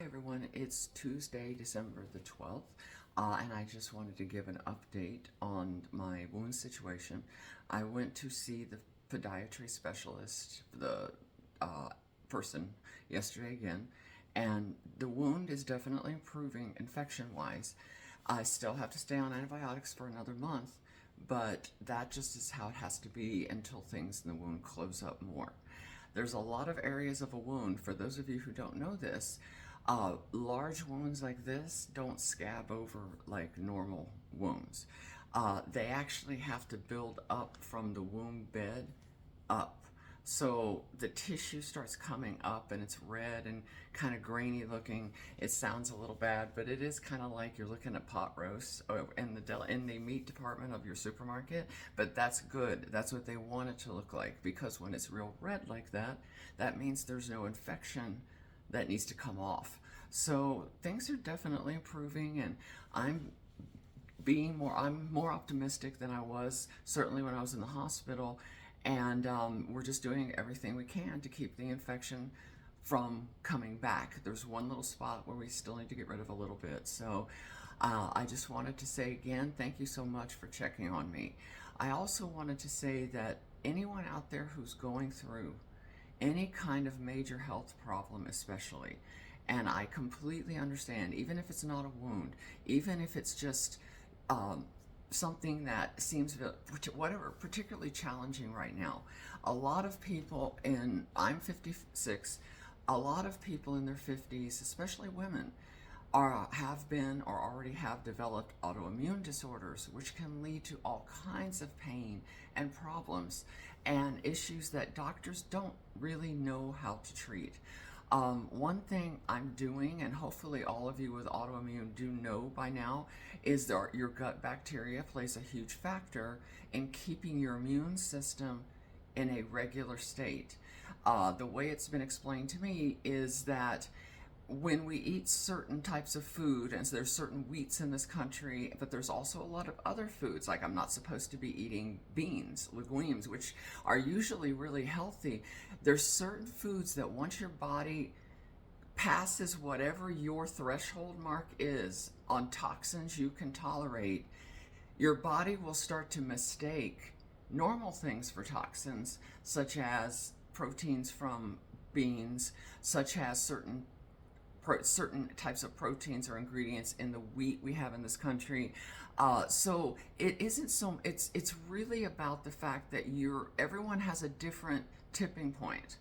Hey everyone, it's Tuesday, December the 12th, and I just wanted to give an update on my wound situation. I went to see the podiatry specialist, the person, yesterday again, and the wound is definitely improving infection-wise. I still have to stay on antibiotics for another month, but that just is how it has to be until things in the wound close up more. There's a lot of areas of a wound. For those of you who don't know this, large wounds like this don't scab over like normal wounds. They actually have to build up from the wound bed up. So the tissue starts coming up and it's red and kind of grainy looking. It sounds a little bad, but it is kind of like you're looking at pot roast in the meat department of your supermarket. But that's good. That's what they want it to look like, because when it's real red like that, that means there's no infection that needs to come off. So things are definitely improving, and I'm more optimistic than I was certainly when I was in the hospital, and we're just doing everything we can to keep the infection from coming back. There's one little spot where we still need to get rid of a little bit. So I just wanted to say again, thank you so much for checking on me. I also wanted to say that anyone out there who's going through any kind of major health problem especially, and I completely understand, even if it's not a wound, even if it's just something that seems whatever particularly challenging right now. A lot of people I'm 56, a lot of people in their 50s, especially women, have been or already have developed autoimmune disorders, which can lead to all kinds of pain and problems and issues that doctors don't really know how to treat. One thing I'm doing, and hopefully all of you with autoimmune do know by now, is that your gut bacteria plays a huge factor in keeping your immune system in a regular state. The way it's been explained to me is that when we eat certain types of food, and so there's certain wheats in this country, but there's also a lot of other foods, like I'm not supposed to be eating beans, legumes, which are usually really healthy. There's certain foods that once your body passes whatever your threshold mark is on toxins you can tolerate, your body will start to mistake normal things for toxins, such as proteins from beans, such as certain types of proteins or ingredients in the wheat we have in this country. So it isn't so, it's really about the fact that everyone has a different tipping point.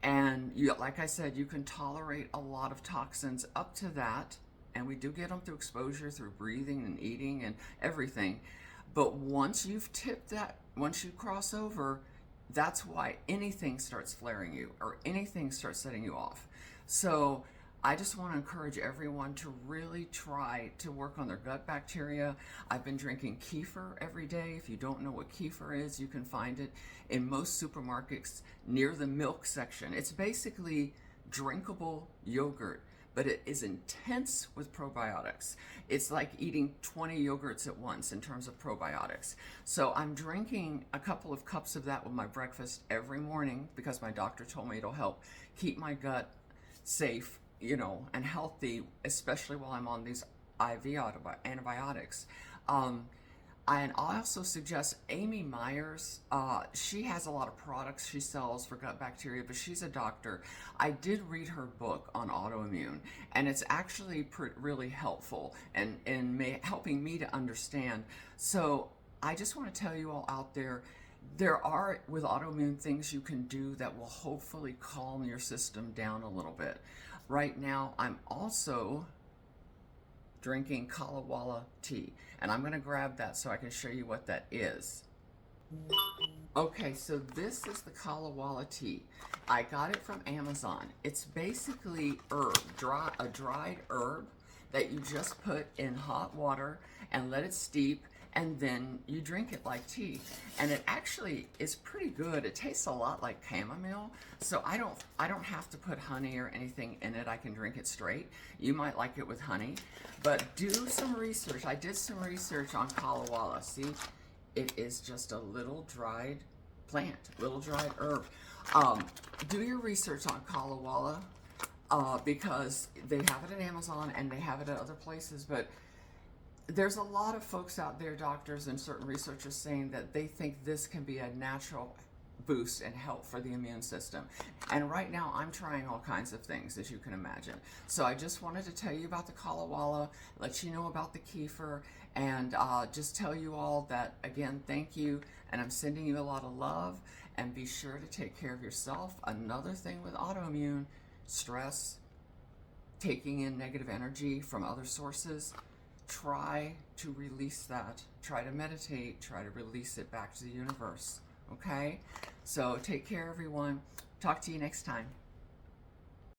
And like I said, you can tolerate a lot of toxins up to that, and we do get them through exposure, through breathing and eating and everything. But once you've tipped that, once you cross over, that's why anything starts flaring you or anything starts setting you off. So I just want to encourage everyone to really try to work on their gut bacteria. I've been drinking kefir every day. If you don't know what kefir is, you can find it in most supermarkets near the milk section. It's basically drinkable yogurt, but it is intense with probiotics. It's like eating 20 yogurts at once in terms of probiotics. So I'm drinking a couple of cups of that with my breakfast every morning because my doctor told me it'll help keep my gut safe, and healthy, especially while I'm on these IV antibiotics. And I also suggest Amy Myers. She has a lot of products she sells for gut bacteria, but she's a doctor. I did read her book on autoimmune, and it's actually really helpful and helping me to understand. So I just want to tell you all out there, there are, with autoimmune, things you can do that will hopefully calm your system down a little bit. Right now, I'm also drinking Kalawalla tea, and I'm going to grab that so I can show you what that is. Okay, so this is the Kalawalla tea. I got it from Amazon. It's basically a dried herb that you just put in hot water and let it steep, and then you drink it like tea. And it actually is pretty good. It tastes a lot like chamomile, so I don't have to put honey or anything in it. I can drink it straight. You might like it with honey, but do some research. I did some research on Kalawalla. See, it is just a little dried plant, little dried herb. Do your research on Kalawalla. because they have it at Amazon and they have it at other places. But there's a lot of folks out there, doctors and certain researchers, saying that they think this can be a natural boost and help for the immune system. And right now I'm trying all kinds of things, as you can imagine. So I just wanted to tell you about the Kalawalla, let you know about the kefir, and just tell you all that, again, thank you, and I'm sending you a lot of love, and be sure to take care of yourself. Another thing with autoimmune, stress, taking in negative energy from other sources, try to release that. Try to meditate, try to release it back to the universe. Okay? So take care, everyone. Talk to you next time.